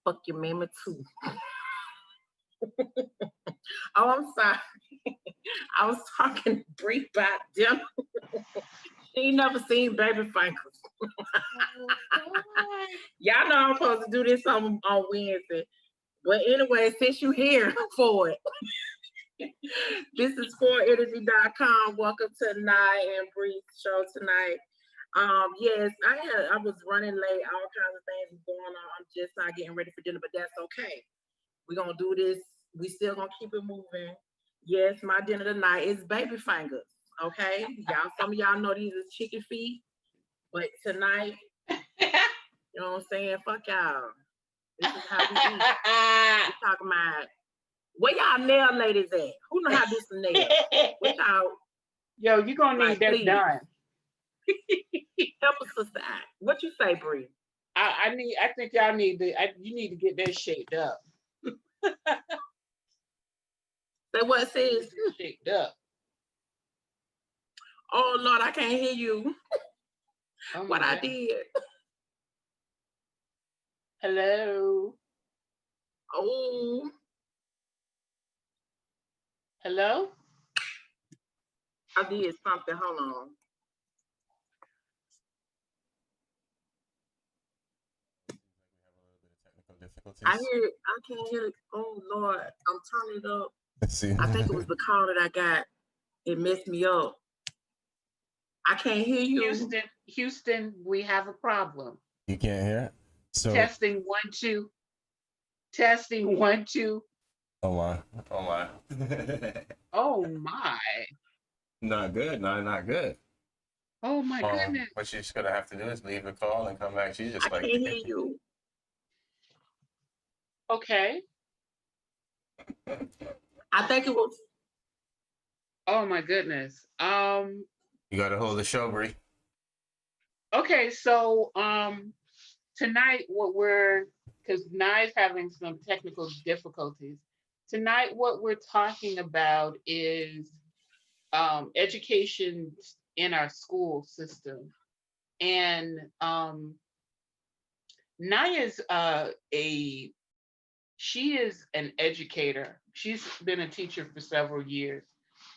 Fuck your mama too. Oh, I'm sorry. I was talking to Bree about them. She ain't never seen baby fingers. Oh God. Y'all know I'm supposed to do this on Wednesday. But anyway, since you here for it, this is 4eNRGy.com. Welcome to Nye and Bree's show tonight. Yes, I was running late, all kinds of things was going on. I'm just not getting ready for dinner, but that's okay. We're gonna do this. We still gonna keep it moving. Yes, my dinner tonight is baby fingers. Okay. Y'all, some of y'all know these is chicken feet, but tonight, you know what I'm saying? Fuck y'all. This is how we eat. We talking about where y'all nail ladies at? Who know how to do some nails? What y'all Yo, you gonna need like, that please done. help a sister out. What you say, Bree? I think y'all need to. You need to get that shaped up. Say what sis? Shaped up. Oh Lord, I can't hear you. Oh my What I God. did. Hello. Oh, Hello. I did something. Hold on. I Difficulties. hear it. I can't hear it. Oh Lord, I'm turning it up. Let's see. I think it was the call that I got. It messed me up. I can't hear you. Houston, we have a problem. You can't hear it? So, Testing 1 2. Testing 1 2. oh my. Oh my. Oh my. Not good. No, not good. Oh my goodness. What she's gonna have to do is leave a call and come back. She's I just can't like, hear you. Okay. I think it was. Oh my goodness. you gotta hold the show, Bree. Okay, so tonight what we're because Nye's having some technical difficulties. Tonight what we're talking about is education in our school system. And Naya's a she is an educator. She's been a teacher for several years.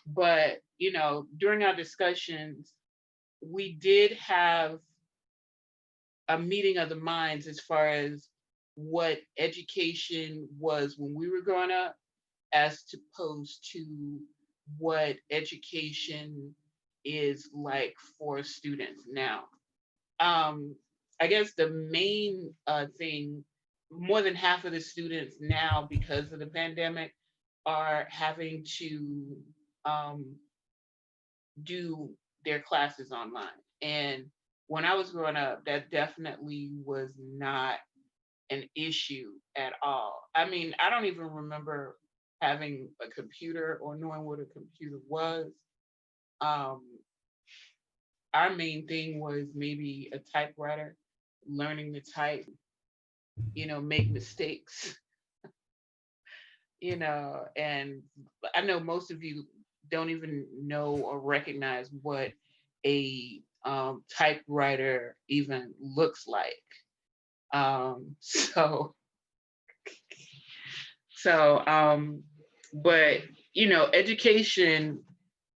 But, during our discussions, we did have a meeting of the minds as far as what education was when we were growing up, as opposed to what education is like for students now. Um, I guess the main thing, more than half of the students now, because of the pandemic, are having to um, do their classes online. And when I was growing up, that definitely was not an issue at all. I mean, I don't even remember having a computer or knowing what a computer was. Um, our main thing was maybe a typewriter, learning to type, make mistakes, and I know most of you don't even know or recognize what a typewriter even looks like. So, so, but education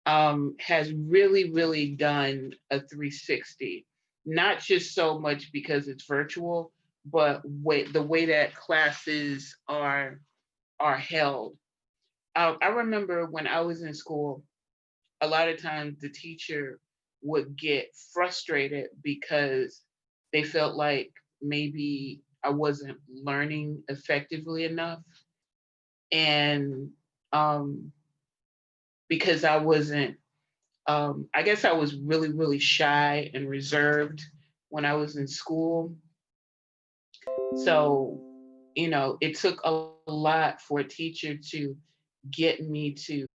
has really, really done a 360, not just so much because it's virtual, but the way that classes are held. I remember when I was in school, a lot of times the teacher would get frustrated because they felt like maybe I wasn't learning effectively enough. And um, because I wasn't, I guess I was really, really shy and reserved when I was in school. So, it took a lot for a teacher to get me to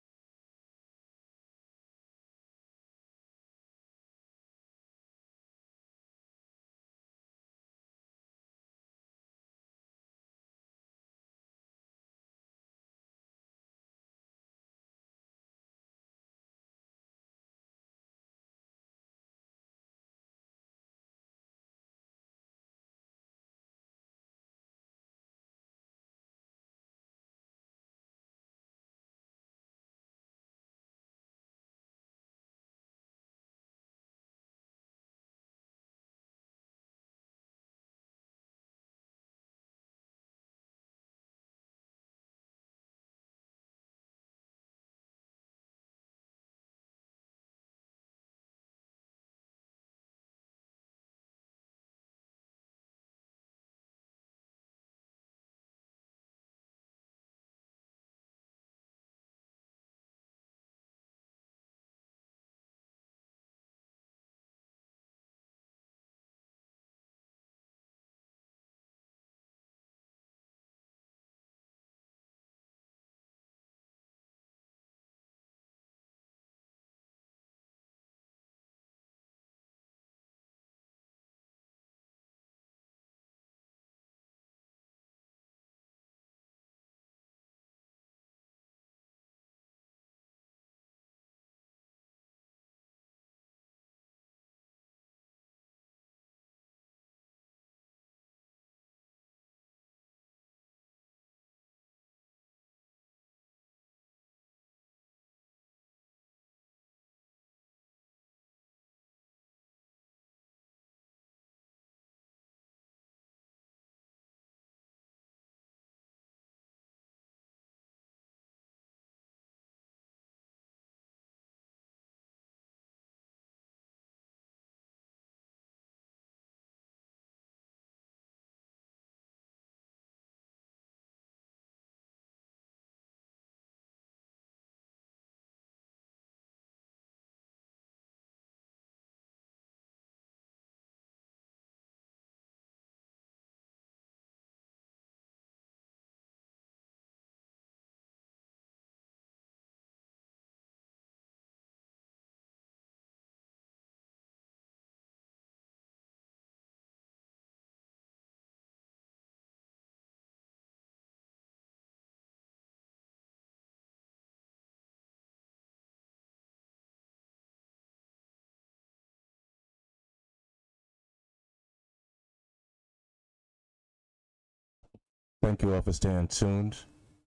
Thank you all for staying tuned.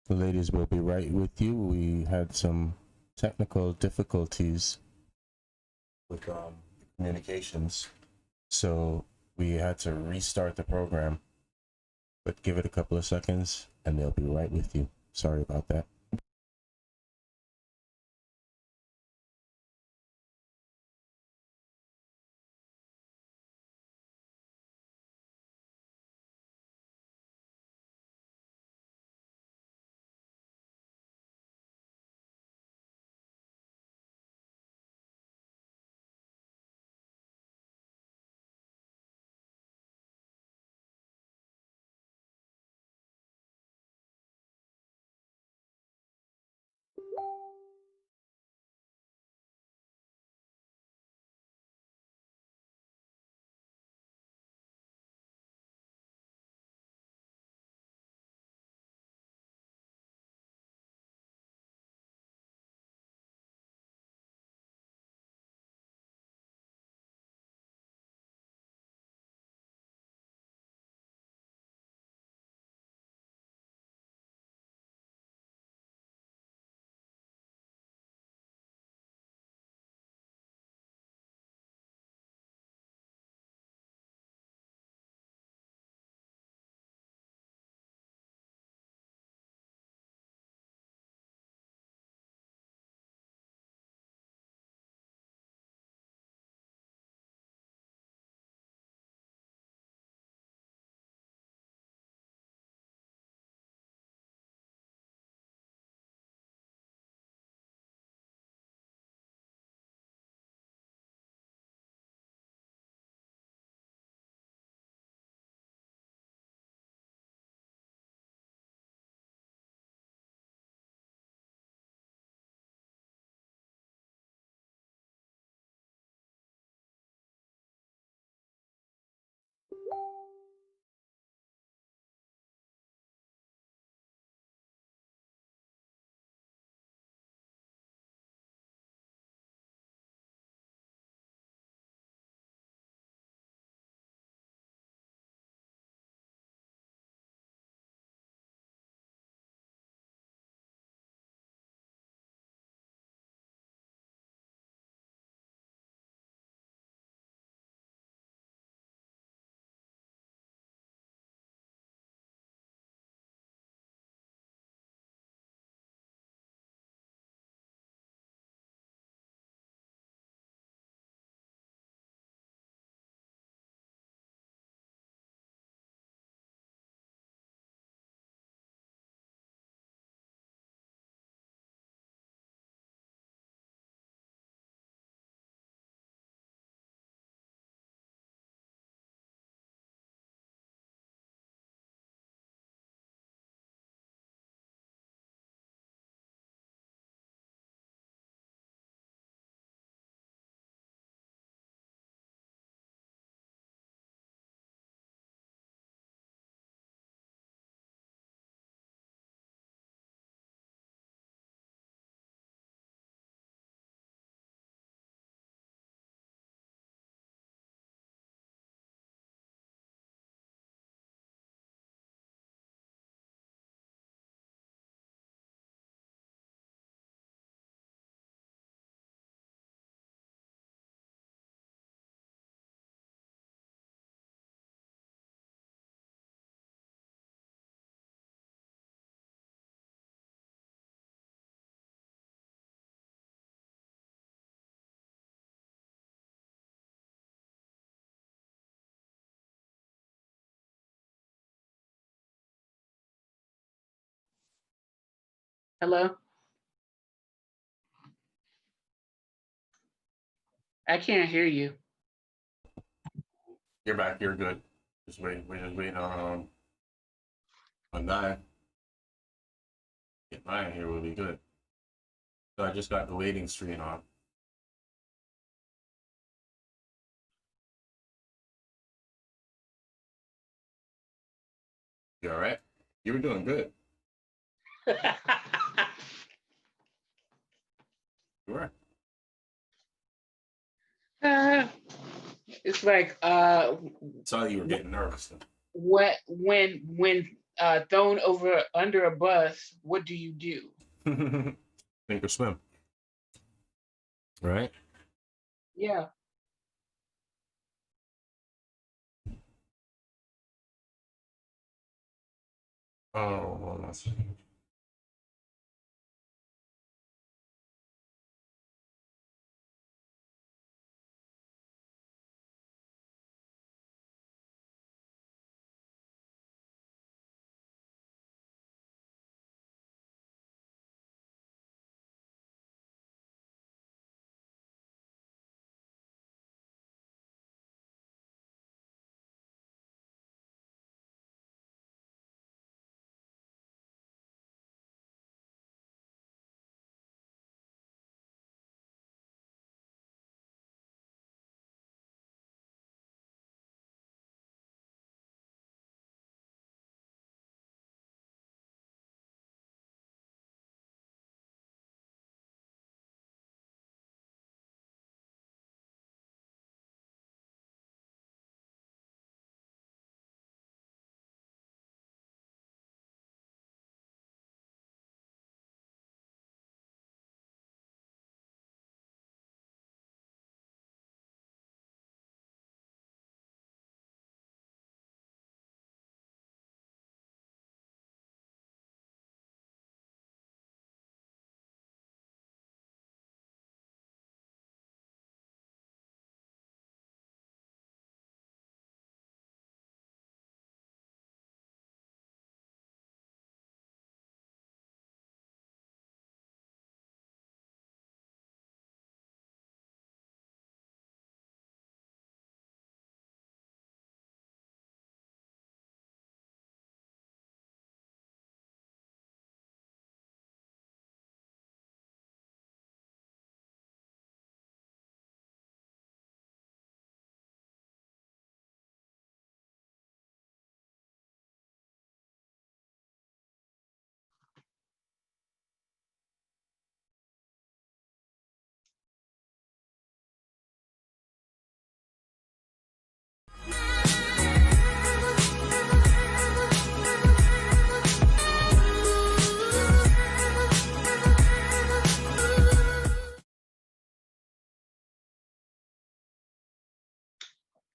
The ladies will be right with you. We had some technical difficulties with communications, so we had to restart the program. But give it a couple of seconds, and they'll be right with you. Sorry about that. Hello? I can't hear you. You're back. You're good. Just wait. We're just waiting on Nine. Get Nine here. We'll be good. So I just got the waiting screen on. You all right? You were doing good. You were. It's like Saw you were getting nervous. when thrown over under a bus, what do you do? Sink or swim, right? Yeah. Oh, well, that's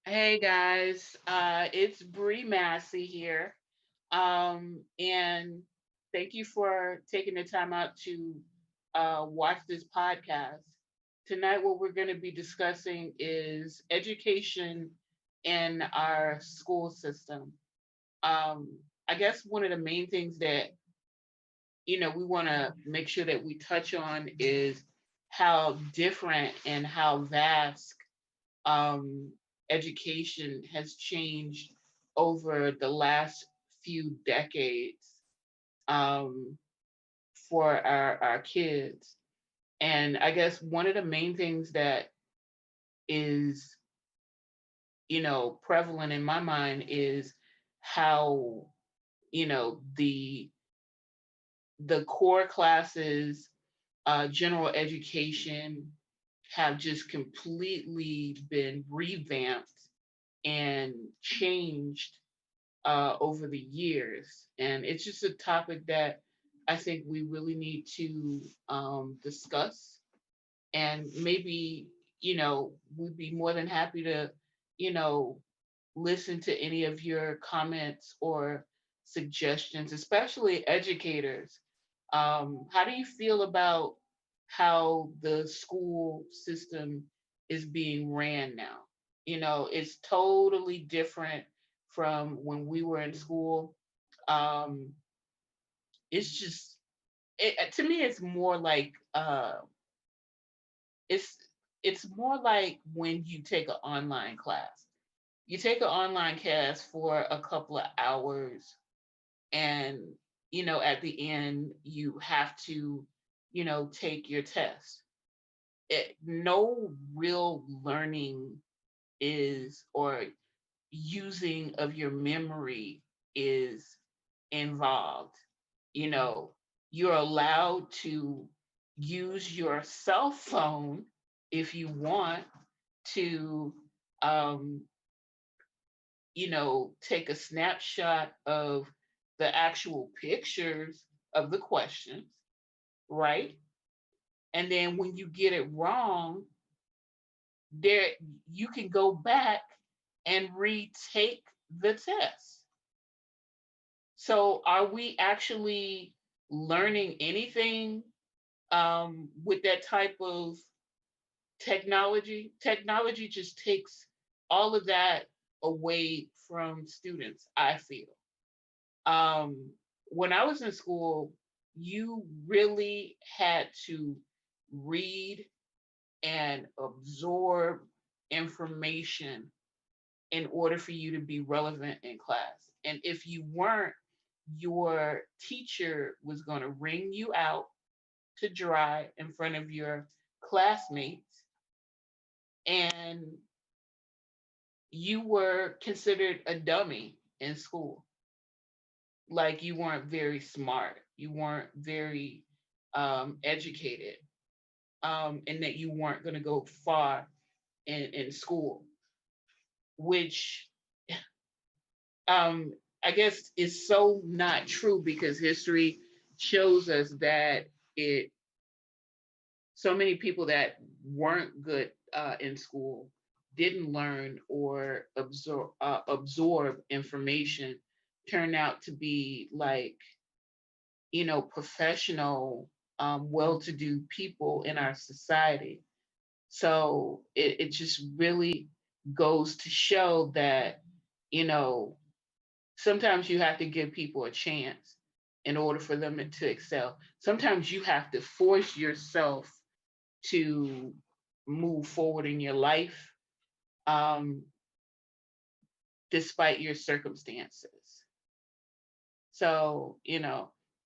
Hey guys, it's Bree Massey here. And thank you for taking the time out to watch this podcast. Tonight, what we're going to be discussing is education in our school system. I guess one of the main things that we want to make sure that we touch on is how different and how vast um, education has changed over the last few decades um, for our kids. And I guess one of the main things that is, prevalent in my mind is how, the core classes, general education have just completely been revamped and changed over the years. And it's just a topic that I think we really need to discuss. And maybe, we'd be more than happy to, you know, listen to any of your comments or suggestions, especially educators. How do you feel about how the school system is being ran now? It's totally different from when we were in school. Um, it's just to me, it's more like it's it's more like when you take an online class. You take an online class for a couple of hours, and at the end you have to take your test. No real learning is, or using of your memory is involved. you know you're allowed to use your cell phone if you want to um take a snapshot of the actual pictures of the questions, right? And then when you get it wrong, there you can go back and retake the test. So are we actually learning anything with that type of technology? Technology just takes all of that away from students, I feel. When I was in school, you really had to read and absorb information in order for you to be relevant in class. And if you weren't, your teacher was going to wring you out to dry in front of your classmates, and you were considered a dummy in school. Like you weren't very smart, you weren't very educated, and that you weren't going to go far in school, which um, I guess is so not true because history shows us that it so many people that weren't good in school didn't learn or absorb information turned out to be like professional, well-to-do people in our society. So it just really goes to show that you know sometimes you have to give people a chance in order for them to excel. Sometimes you have to force yourself to move forward in your life, um, despite your circumstances. So,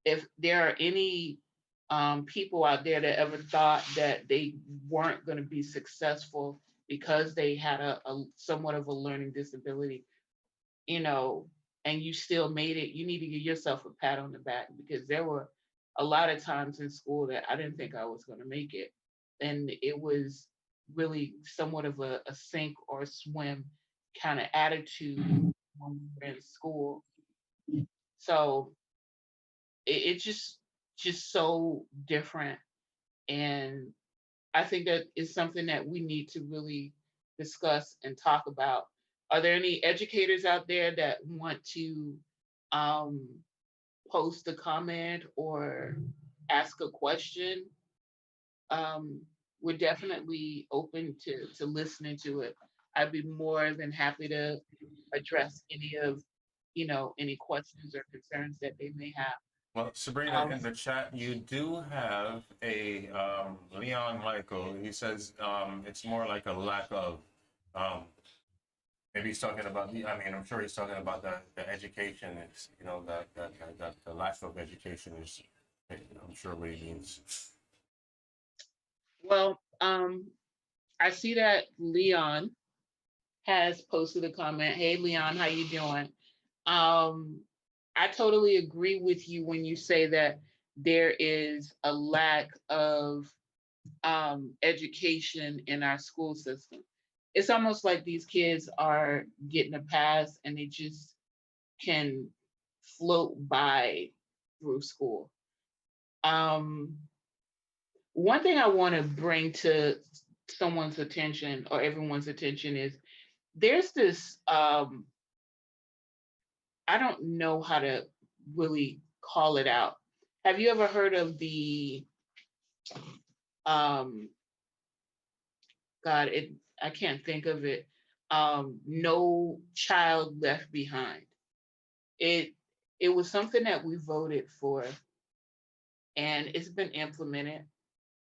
if there are any people out there that ever thought that they weren't going to be successful because they had a somewhat of a learning disability, you know, and you still made it, you need to give yourself a pat on the back because there were a lot of times in school that I didn't think I was going to make it. And it was really somewhat of a sink or swim kind of attitude when we were in school. So it's just so different. And I think that is something that we need to really discuss and talk about. Are there any educators out there that want to um, post a comment or ask a question? Um, we're definitely open to listening to it. I'd be more than happy to address any of any questions or concerns that they may have. Well, Sabrina, Um, in the chat, you do have a Leon Michael. He says it's more like a lack of, um, maybe he's talking about the, I mean, I'm sure he's talking about the education. It's, that the lack of education is, I'm sure what he means. well, I see that Leon has posted a comment. Hey, Leon, how you doing? Um, I totally agree with you when you say that there is a lack of education in our school system. It's almost like these kids are getting a pass and they just can float by through school. Um, One thing I want to bring to someone's attention or everyone's attention is there's this I don't know how to really call it out. Have you ever heard of the um God, it I can't think of it. No Child Left Behind. It it was something that we voted for and it's been implemented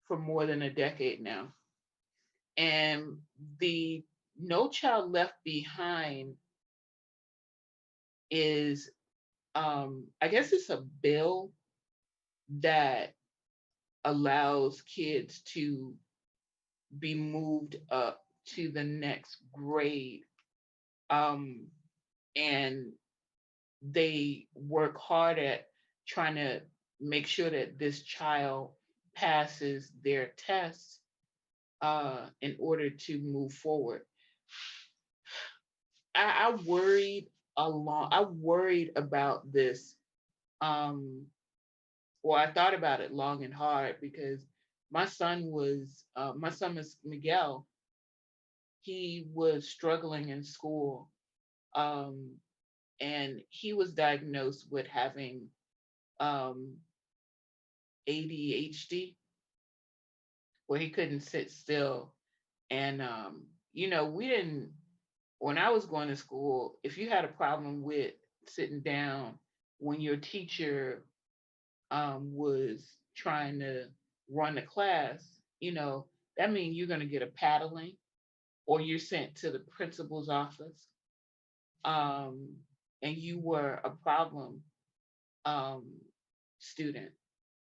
for more than a decade now. And the No Child Left Behind is I guess it's a bill that allows kids to be moved up to the next grade. Um, and they work hard at trying to make sure that this child passes their tests in order to move forward. I worried I worried about this Well, I thought about it long and hard because my son is Miguel. He was struggling in school, um, and he was diagnosed with having um, ADHD, where he couldn't sit still. And we didn't. When I was going to school, if you had a problem with sitting down when your teacher was trying to run the class, that means you're going to get a paddling or you're sent to the principal's office. Um, and you were a problem um, student.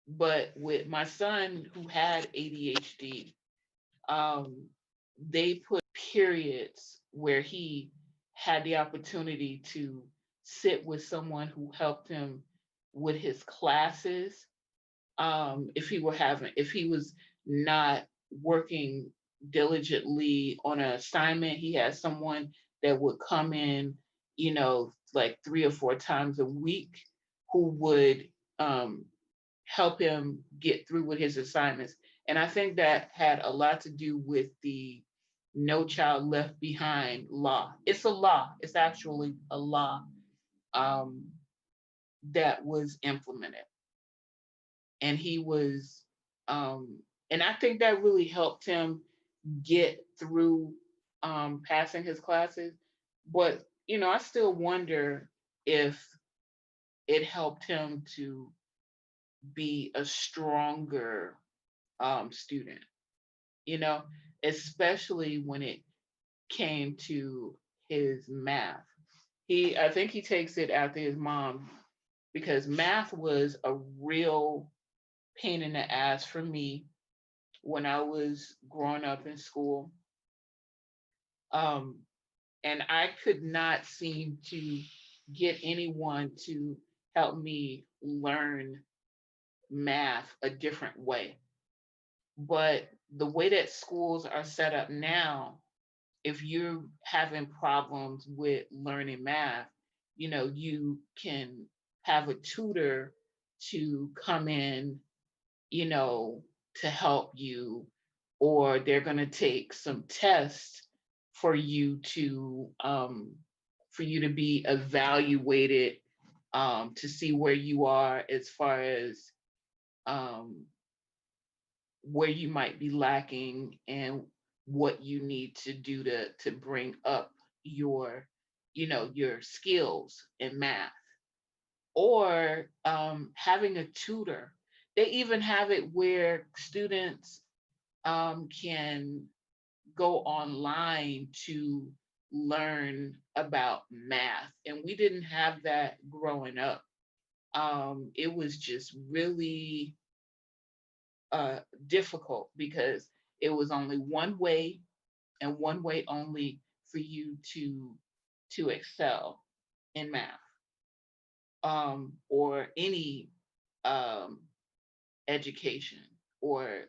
But with my son who had ADHD, um, they put periods where he had the opportunity to sit with someone who helped him with his classes. If he was not working diligently on an assignment, he had someone that would come in, like 3 or 4 times a week, who would um, help him get through with his assignments. And I think that had a lot to do with the No Child Left Behind law. It's a law. It's actually a law um, that was implemented, and he was, and I think that really helped him get through passing his classes. But I still wonder if it helped him to be a stronger student, you know, especially when it came to his math. I think he takes it after his mom because math was a real pain in the ass for me when I was growing up in school. Um, and I could not seem to get anyone to help me learn math a different way. But the way that schools are set up now, if you're having problems with learning math, you can have a tutor to come in, you know, to help you, or they're going to take some tests for you to be evaluated to see where you are as far as um, where you might be lacking and what you need to do to bring up your your skills in math, or having a tutor. They even have it where students can go online to learn about math. And we didn't have that growing up. It was just really uh, difficult because it was only one way and one way only for you to excel in math, or any um, education or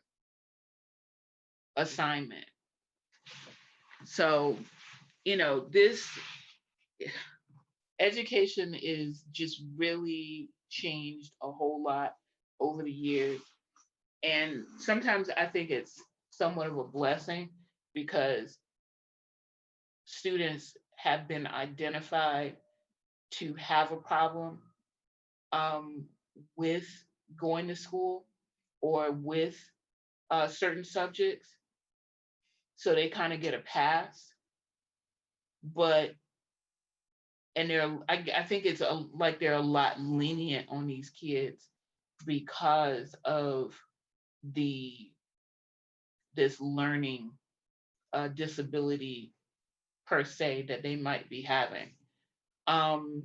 assignment. So, this education is just really changed a whole lot over the years. And sometimes I think it's somewhat of a blessing because students have been identified to have a problem um, with going to school or with certain subjects. So they kind of get a pass. But and I think it's like they're a lot lenient on these kids because of the this learning disability per se that they might be having. Um,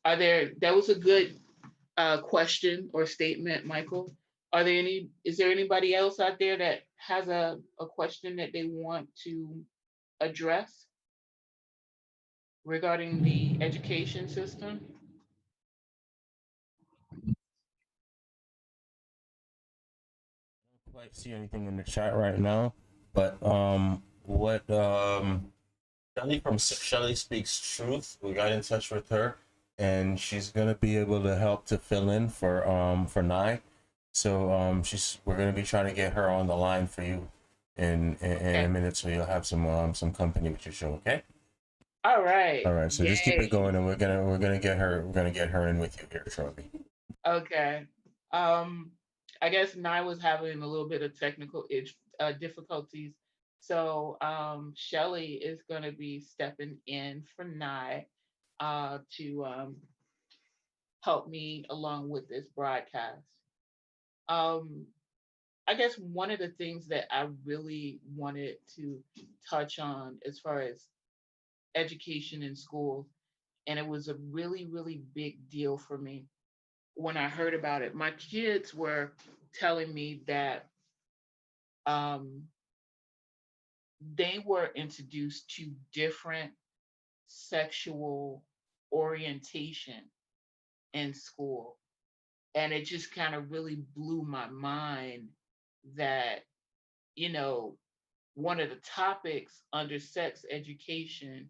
that was a good question or statement, Michael. Is there anybody else out there that has a question that they want to address regarding the education system? Quite see anything in the chat right now, but what Shelly from Shelly Speaks Truth, we got in touch with her. and she's gonna be able to help to fill in for Nye. So we're gonna be trying to get her on the line for you in a Okay. minute, so you'll have some company with your show. Okay. All right. All right. So just keep it Yay. going, and we're gonna get her in with you here shortly. Okay. Um, I guess Nye was having a little bit of technical difficulties. So Shelly is going to be stepping in for Nye to help me along with this broadcast. Um, I guess one of the things that I really wanted to touch on as far as education in schools, and it was a really, really big deal for me when I heard about it. My kids were telling me that um, they were introduced to different sexual orientation in school. And it just kind of really blew my mind that, you know, one of the topics under sex education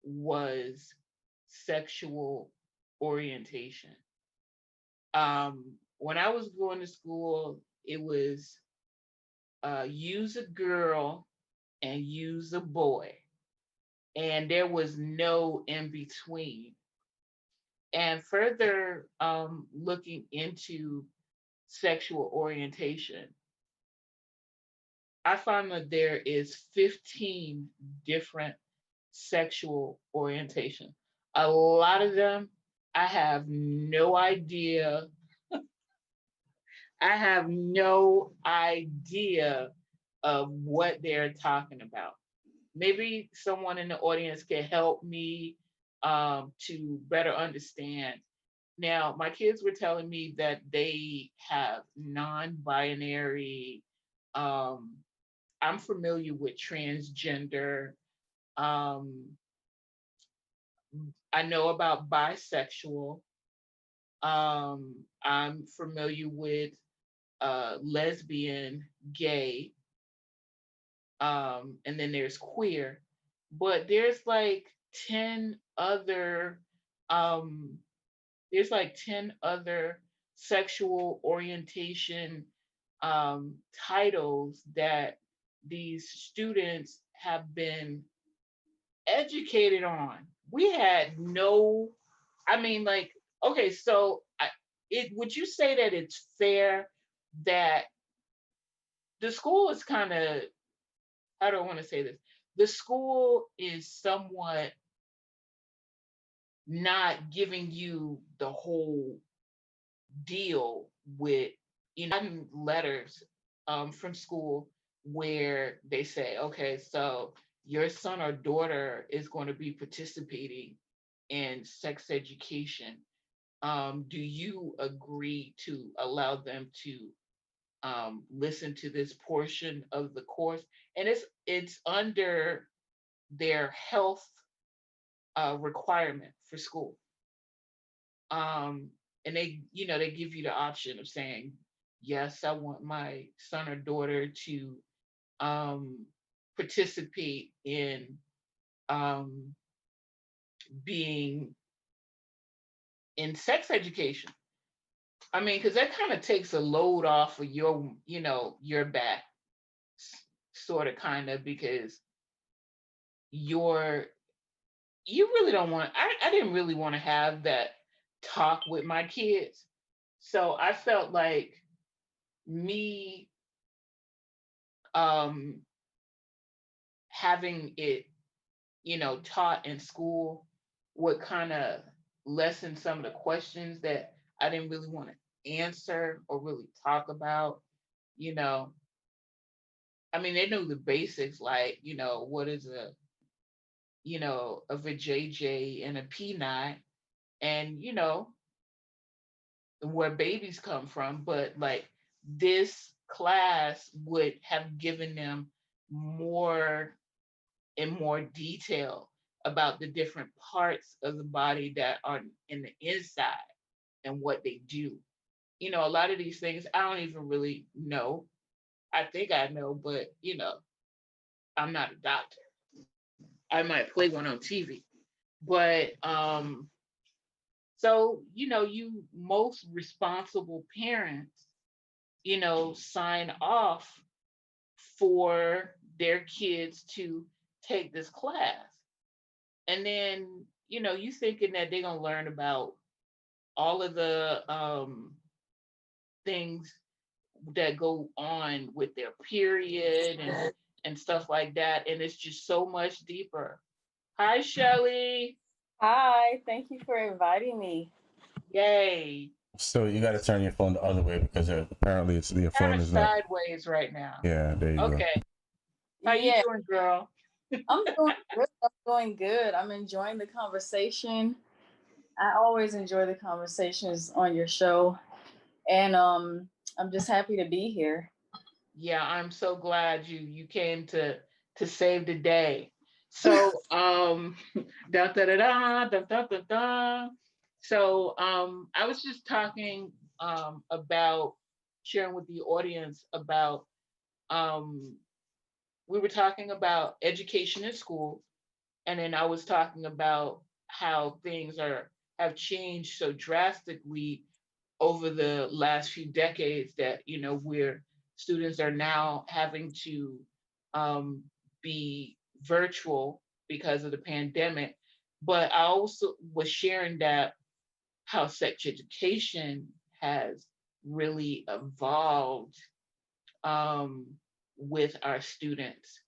was sexual orientation. When I was going to school, it was use a girl and use a boy, and there was no in between. And further looking into sexual orientation, I found that there is 15 different sexual orientation. A lot of them I have no idea. I have no idea of what they're talking about. Maybe someone in the audience can help me to better understand. Now, my kids were telling me that they have non binary. Um, I'm familiar with transgender. Um, I know about bisexual. I'm familiar with lesbian, gay, and then there's queer. But um, there's like 10 other sexual orientation titles that these students have been educated on. We had no, I mean, like, okay, so would you say that it's fair that the school is kind of, how do I want to say this? The school is somewhat not giving you the whole deal with, gotten letters from school where they say, okay, so your son or daughter is going to be participating in sex education. Do you agree to allow them to listen to this portion of the course? And it's under their health requirement for school. Um, and they give you the option of saying, yes, I want my son or daughter to um, participate in um, being in sex education. I mean, because that kind of takes a load off of your back, sort of, kind of, because you're you really don't want. I didn't really want to have that talk with my kids, so I felt like me um having it, taught in school would kind of lessen some of the questions that I didn't really want to answer or really talk about. You know, I mean, they know the basics, like, what is a vajayjay and a peanut, and where babies come from, but like this class would have given them more in more detail about the different parts of the body that are in the inside and what they do. A lot of these things I don't even really know. I think I know, but I'm not a doctor. I might play one on TV. But So, you most responsible parents, sign off for their kids to take this class. And then, you thinking that they're going to learn about all of the things that go on with their period and stuff like that. And it's just so much deeper. Hi, Shelly. Hi, thank you for inviting me. Yay. So you got to turn your phone the other way because apparently your phone Kind of is not. sideways right now. Yeah, there you go. Okay. How you doing, girl? I'm doing good. I'm doing good. I'm enjoying the conversation. I always enjoy the conversations on your show, and I'm just happy to be here. Yeah, I'm so glad you came to save the day. So da da da da da da da da. So I was just talking about sharing with the audience about um we were talking about education in school, and then I was talking about how things have changed so drastically over the last few decades that where students are now having to um, be virtual because of the pandemic. But I also was sharing that how sex education has really evolved um, with our students.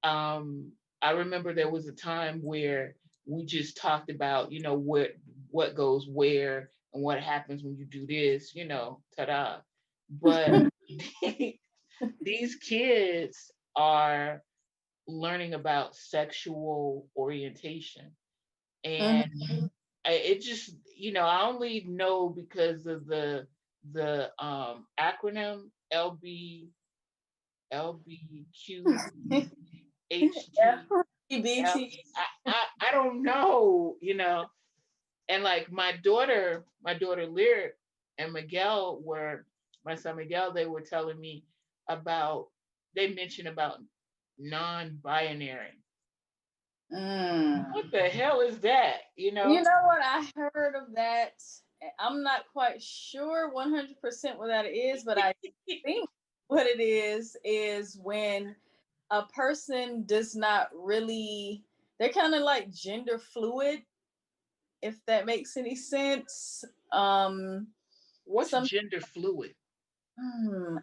um, I remember there was a time where we just talked about, what goes where and what happens when you do this, ta-da. But these kids are learning about sexual orientation. Mhm. And it just, I only know because of the acronym LBQHT. LGBT. I don't know, and like my daughter Lyric and Miguel my son Miguel, they were telling me about, they mentioned about non-binary. Mm. What the hell is that? You know what? I heard of that. I'm not quite sure 100% what that is, but I think what it is when a person does not really, they're kind of like gender fluid, if that makes any sense. What's Some gender fluid? hmm,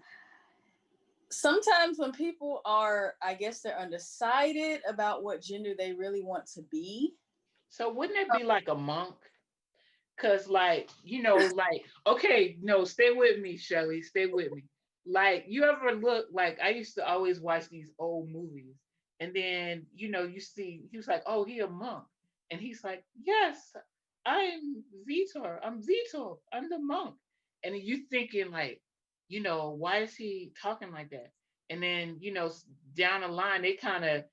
sometimes when people are, I guess they're undecided about what gender they really want to be. So wouldn't it be like a monk? Cause like, like, okay, no, stay with me, Shelly, stay with me. Like, you ever look, like, I used to always watch these old movies, and then, you see, he was like, oh, he a monk. And he's like, yes, I'm Vitor. I'm Vitor. I'm the monk. And then you thinking like, why is he talking like that? And then, down the line, they kind of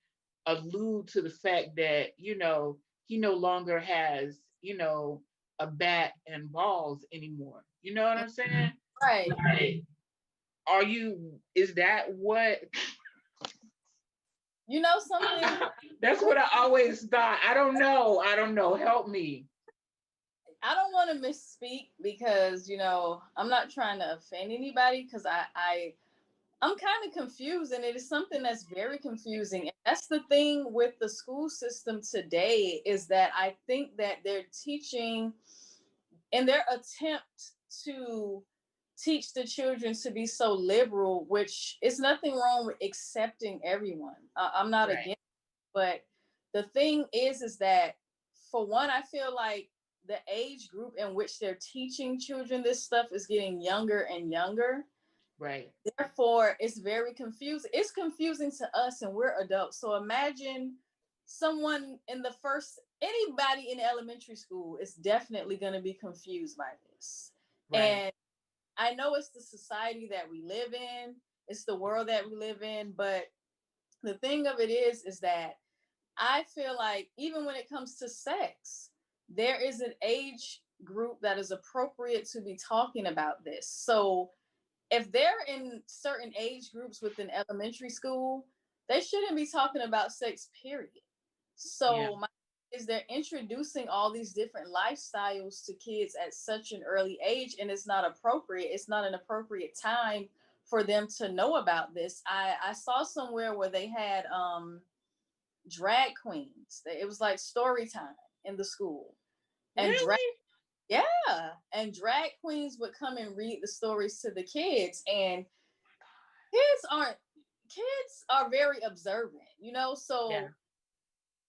allude to the fact that, he no longer has, a bat and balls anymore. You know what I'm saying? Right. Like, is that what? You know something? That's what I always thought. I don't know. Help me. I don't want to misspeak because I'm not trying to offend anybody because I'm kind of confused, and it is something that's very confusing. And that's the thing with the school system today, is that I think that they're teaching in their attempt to teach the children to be so liberal, which is nothing wrong with accepting everyone. I'm not Right. against, but the thing is that for one, I feel like the age group in which they're teaching children this stuff is getting younger and younger. Right. Therefore, it's very confusing. It's confusing to us, and we're adults. So imagine someone in anybody in elementary school is definitely going to be confused by this. Right. And I know it's the society that we live in, it's the world that we live in, but the thing of it is that I feel like even when it comes to sex, there is an age group that is appropriate to be talking about this. So if they're in certain age groups within elementary school, they shouldn't be talking about sex, period. Yeah. So my is they're introducing all these different lifestyles to kids at such an early age, and it's not appropriate. It's not an appropriate time for them to know about this. I saw somewhere where they had drag queens. It was like story time in the school. And Really? yeah, and drag queens would come and read the stories to the kids, and kids are very observant, you know, so Yeah.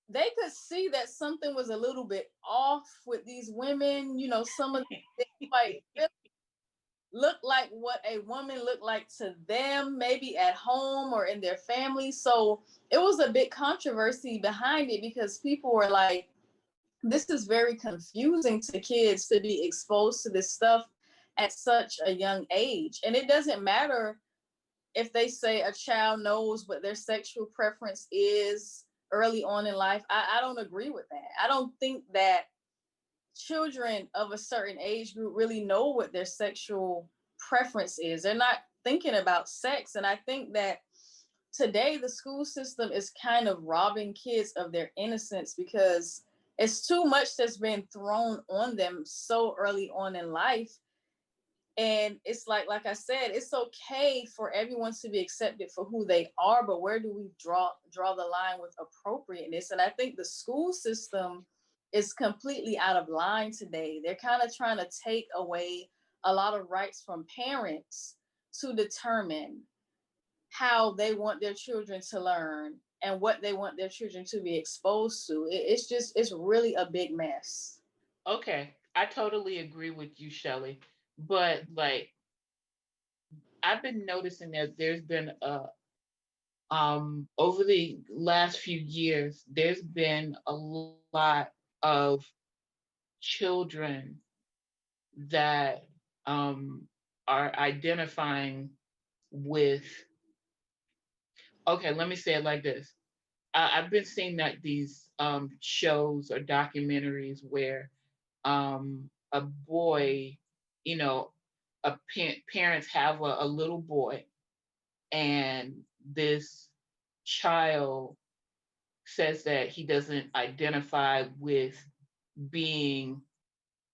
they could see that something was a little bit off with these women, you know, some of them like really look like what a woman looked like to them, maybe at home or in their family. So it was a big controversy behind it because people were like, this is very confusing to kids to be exposed to this stuff at such a young age. And it doesn't matter if they say a child knows what their sexual preference is early on in life. I don't agree with that. I don't think that children of a certain age group really know what their sexual preference is. They're not thinking about sex. And I think that today the school system is kind of robbing kids of their innocence because it's too much that's been thrown on them so early on in life. And it's like I said, it's okay for everyone to be accepted for who they are, but where do we draw the line with appropriateness? And I think the school system is completely out of line today. They're kind of trying to take away a lot of rights from parents to determine how they want their children to learn and what they want their children to be exposed to. It's really a big mess. Okay. I totally agree with you, Shelley. But like I've been noticing that there's been a over the last few years, there's been a lot of children that are identifying with, okay, let me say it like this. I've been seeing that these shows or documentaries where a boy, you know, parents have a little boy, and this child says that he doesn't identify with being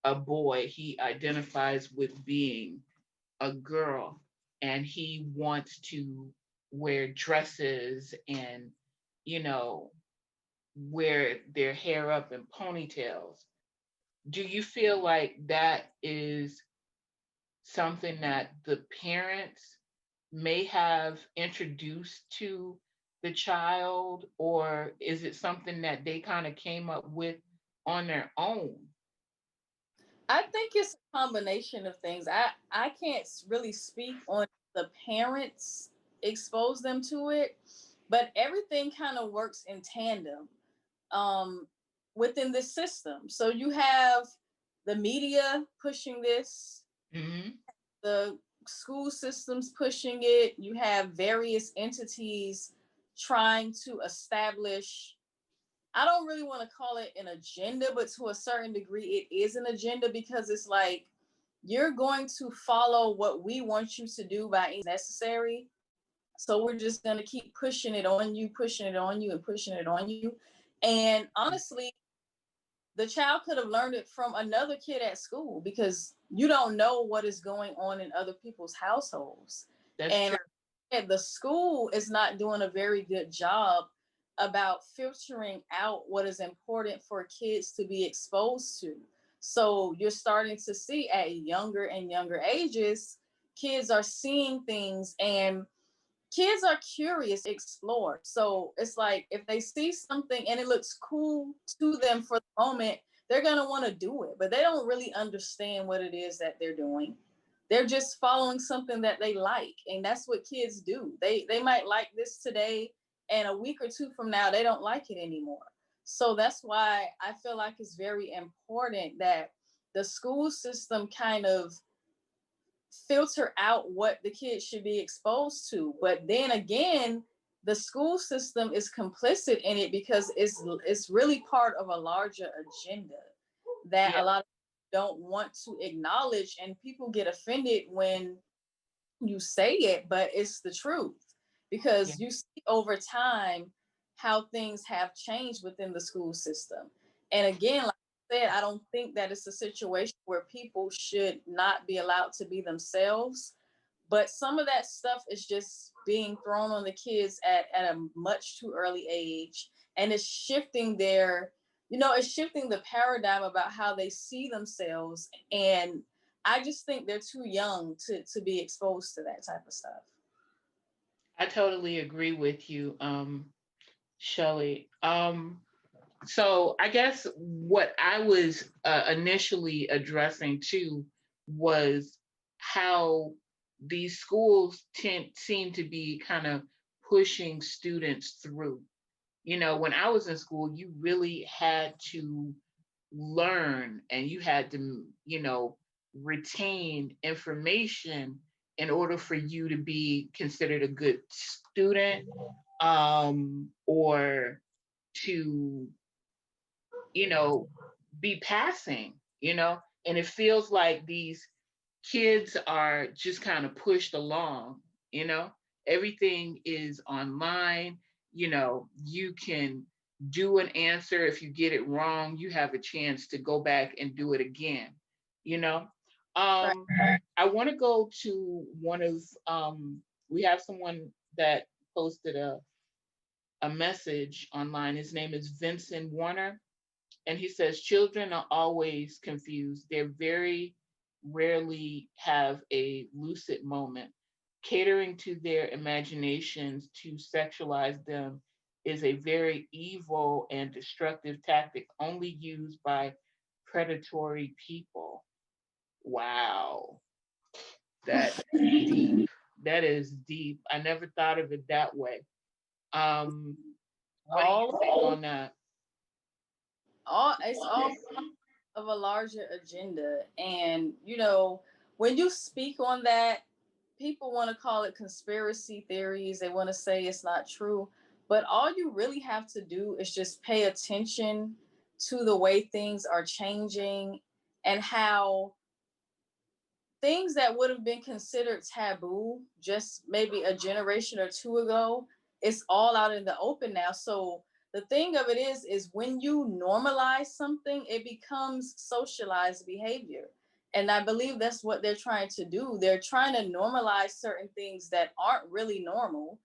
a boy, he identifies with being a girl, and he wants to wear dresses and, you know, wear their hair up in ponytails. Do you feel like that is something that the parents may have introduced to the child, or is it something that they kind of came up with on their own? I think it's a combination of things. I can't really speak on the parents expose them to it, but everything kind of works in tandem um, within this system. So you have the media pushing this, Hmm. the school systems pushing it. You have various entities trying to establish, I don't really want to call it an agenda, but to a certain degree, it is an agenda because it's like you're going to follow what we want you to do by any necessary. So we're just going to keep pushing it on you, pushing it on you, and pushing it on you. And honestly, the child could have learned it from another kid at school because you don't know what is going on in other people's households. That's And true. the school is not doing a very good job about filtering out what is important for kids to be exposed to. So you're starting to see at younger and younger ages, kids are seeing things, and kids are curious, explore. So it's like if they see something and it looks cool to them for the moment, they're going to want to do it, but they don't really understand what it is that they're doing. They're just following something that they like, and that's what kids do. They might like this today, and a week or two from now they don't like it anymore. So that's why I feel like it's very important that the school system kind of filter out what the kids should be exposed to. But then again, the school system is complicit in it because it's really part of a larger agenda that a Yeah. lot of people don't want to acknowledge, and people get offended when you say it, but it's the truth Yeah. because you see over time how things have changed within the school system. And again, like I said, I don't think that it's a situation where people should not be allowed to be themselves. But some of that stuff is just being thrown on the kids at a much too early age. And it's shifting it's shifting the paradigm about how they see themselves. And I just think they're too young to be exposed to that type of stuff. I totally agree with you, Shelley. So I guess what I was initially addressing too was how these schools seem to be kind of pushing students through. You know, when I was in school, you really had to learn and you had to, retain information in order for you to be considered a good student, or to, you know, be passing, and it feels like these kids are just kind of pushed along, you know, everything is online, you can do an answer. If you get it wrong, you have a chance to go back and do it again, you know. Right. I want to go to one of, we have someone that posted a message online. His name is Vincent Warner. And he says, children are always confused. They very rarely have a lucid moment. Catering to their imaginations to sexualize them is a very evil and destructive tactic only used by predatory people. Wow. That's deep. That is deep. I never thought of it that way. Um, what do you All think on that? it's all of a larger agenda. And when you speak on that, people want to call it conspiracy theories. They want to say it's not true. But all you really have to do is just pay attention to the way things are changing and how things that would have been considered taboo just maybe a generation or two ago, it's all out in the open now. So the thing of it is when you normalize something, it becomes socialized behavior. And I believe that's what they're trying to do. They're trying to normalize certain things that aren't really normal.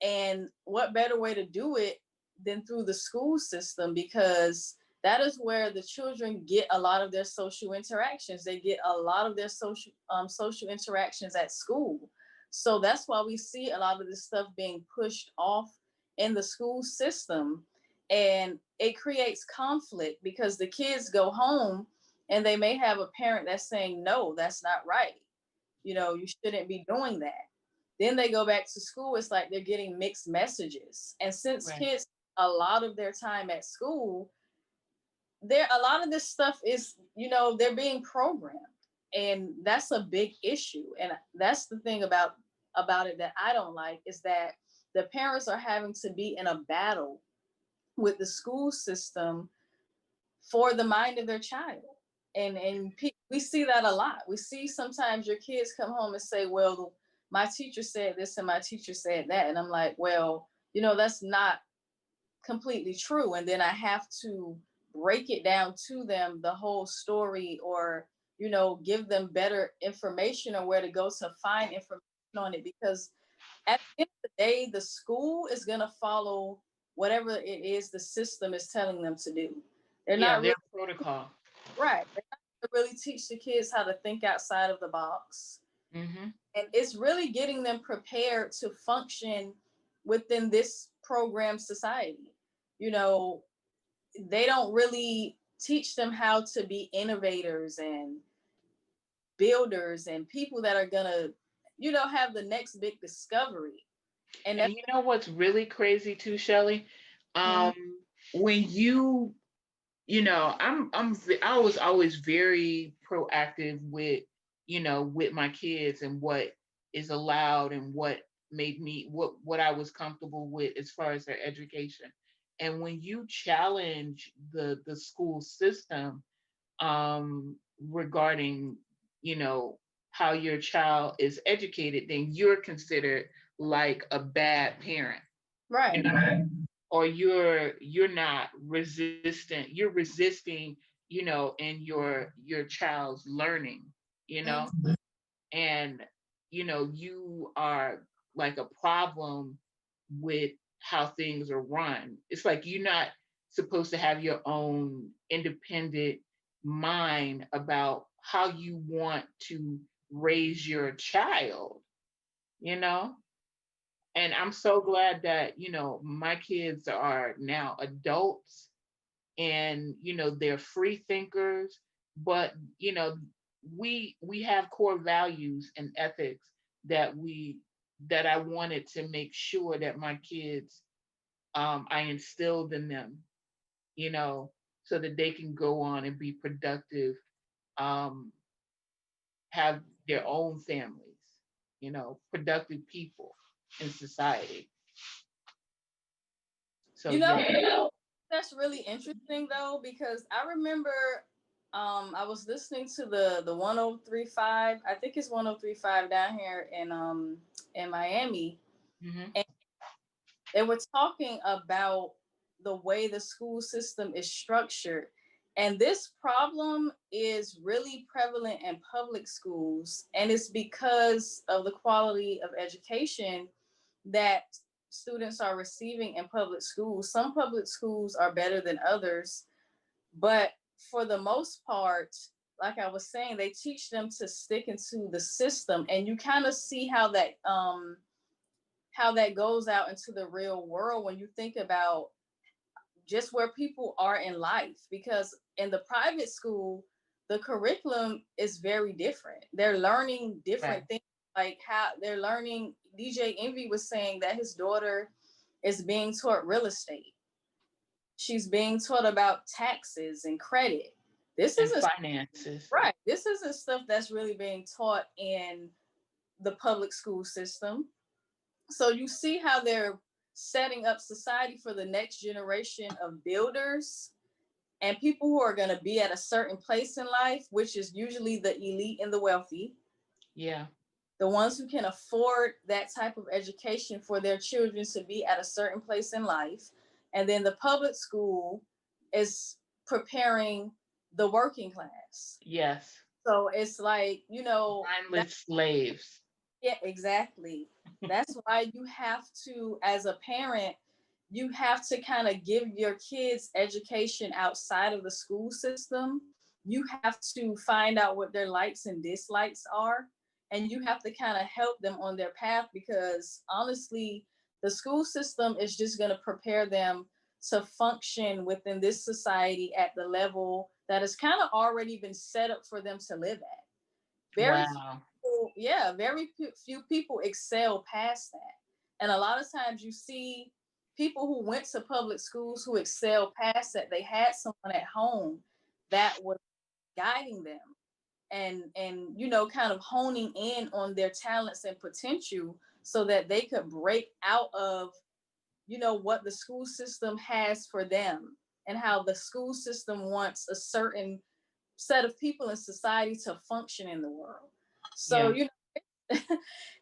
And what better way to do it than through the school system? Because that is where the children get a lot of their social interactions. They get a lot of their social interactions at school. So that's why we see a lot of this stuff being pushed off in the school system. And it creates conflict because the kids go home and they may have a parent that's saying, no, that's not right. You shouldn't be doing that. Then they go back to school, it's like they're getting mixed messages. And since Right. kids a lot of their time at school, a lot of this stuff is, they're being programmed. And that's a big issue. And that's the thing about it that I don't like is that the parents are having to be in a battle with the school system for the mind of their child. And we see that a lot. We see sometimes your kids come home and say, well, my teacher said this and my teacher said that. And I'm like, well, that's not completely true. And then I have to break it down to them, the whole story, or, give them better information or where to go to find information on it. Because at the end of the day, the school is going to follow whatever it is the system is telling them to do. They're Yeah, not their really protocol. right. They're not going to really teach the kids how to think outside of the box. Mm-hmm. And it's really getting them prepared to function within this program society. You know, they don't really teach them how to be innovators and builders and people that are gonna, have the next big discovery. And And that's you know what's really crazy too, Shelley? Mhm. Um, when I was always very proactive with, with my kids and what is allowed and what made me what I was comfortable with as far as their education. And when you challenge the school system, regarding, you know, how your child is educated, then you're considered like a bad parent. You right. know, or you're not resistant, you're resisting, in your child's learning, you know, Mhm. and you are like a problem with how things are run. It's like you're not supposed to have your own independent mind about how you want to raise your child, you know? And I'm so glad that, my kids are now adults, and, they're free thinkers, but, we have core values and ethics that I wanted to make sure that my kids, I instilled in them, you know, so that they can go on and be productive, um, have their own families, productive people in society. So You know, yeah. that's really interesting though, because I remember I was listening to the 1035, I think it's 1035 down here in Miami, Hmm. and they were talking about the way the school system is structured. And this problem is really prevalent in public schools, and it's because of the quality of education that students are receiving in public schools. Some public schools are better than others, but for the most part, like I was saying, they teach them to stick into the system, and you kind of see how that goes out into the real world when you think about just where people are in life. Because in the private school, the curriculum is very different. They're learning Right. different things, like how they're learning. DJ Envy was saying that his daughter is being taught real estate. She's being taught about taxes and credit. This And isn't finances. right. This isn't stuff that's really being taught in the public school system. So you see how they're setting up society for the next generation of builders and people who are going to be at a certain place in life, which is usually the elite and the wealthy, Yeah. the ones who can afford that type of education for their children to be at a certain place in life. And then the public school is preparing the working class. Yes. So it's like, that, Mindless slaves. yeah, exactly. That's why you have to, as a parent, you have to kind of give your kids education outside of the school system. You have to find out what their likes and dislikes are, and you have to kind of help them on their path, because honestly, the school system is just going to prepare them to function within this society at the level that has kind of already been set up for them to live at. Very few Wow. people, yeah, few people excel past that. And a lot of times you see people who went to public schools who excel past that. They had someone at home that was guiding them and kind of honing in on their talents and potential so that they could break out of what the school system has for them, and how the school system wants a certain set of people in society to function in the world. So, Yeah.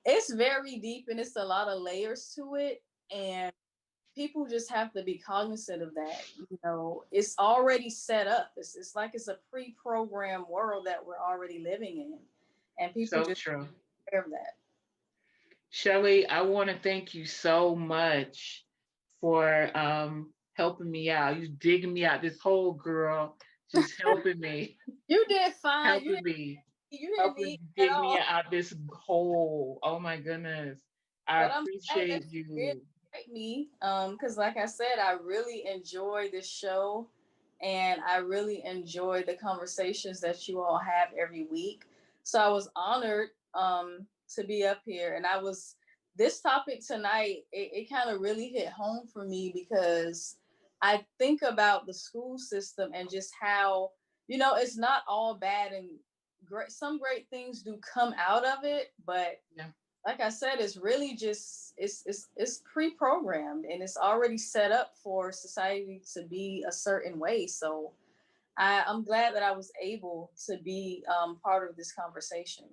it's very deep and it's a lot of layers to it. And people just have to be cognizant of that. It's already set up. It's like it's a pre-programmed world that we're already living in. And people So just true. aware of that. Shelly, I want to thank you so much for helping me out. You digging me out this hole, girl. Just helping me, You did fine. helping me, You didn't need helping at dig me all. out this hole. Oh my goodness. I But I'm glad that appreciate you did you. invite me. Because like I said, I really enjoy this show, and I really enjoy the conversations that you all have every week. So I was honored to be up here. And this topic tonight, it kind of really hit home for me, because I think about the school system and just how, it's not all bad, and great. Some great things do come out of it, but Yeah. like I said, it's really just it's pre-programmed, and it's already set up for society to be a certain way. So I'm glad that I was able to be part of this conversation.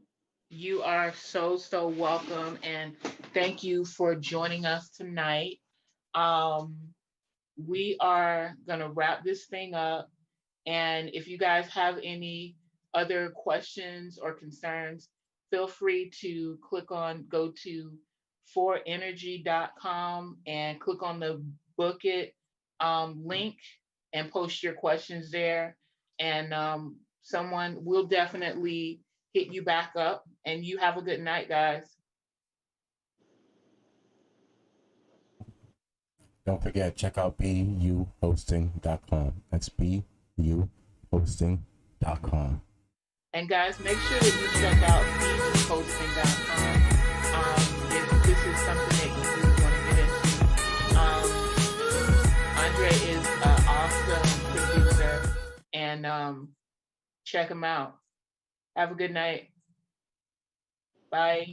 You are so, so welcome. And thank you for joining us tonight. Um, we are gonna wrap this thing up. And if you guys have any other questions or concerns, feel free to go to 4eNRGy.com and click on the book it link and post your questions there. And someone will definitely hit you back up. And you have a good night, guys. Don't forget, check out buhosting.com. That's buhosting.com. And guys, make sure that you check out EDU.com. If this is something that you really want to get into. Andre is an awesome producer, and check him out. Have a good night. Bye.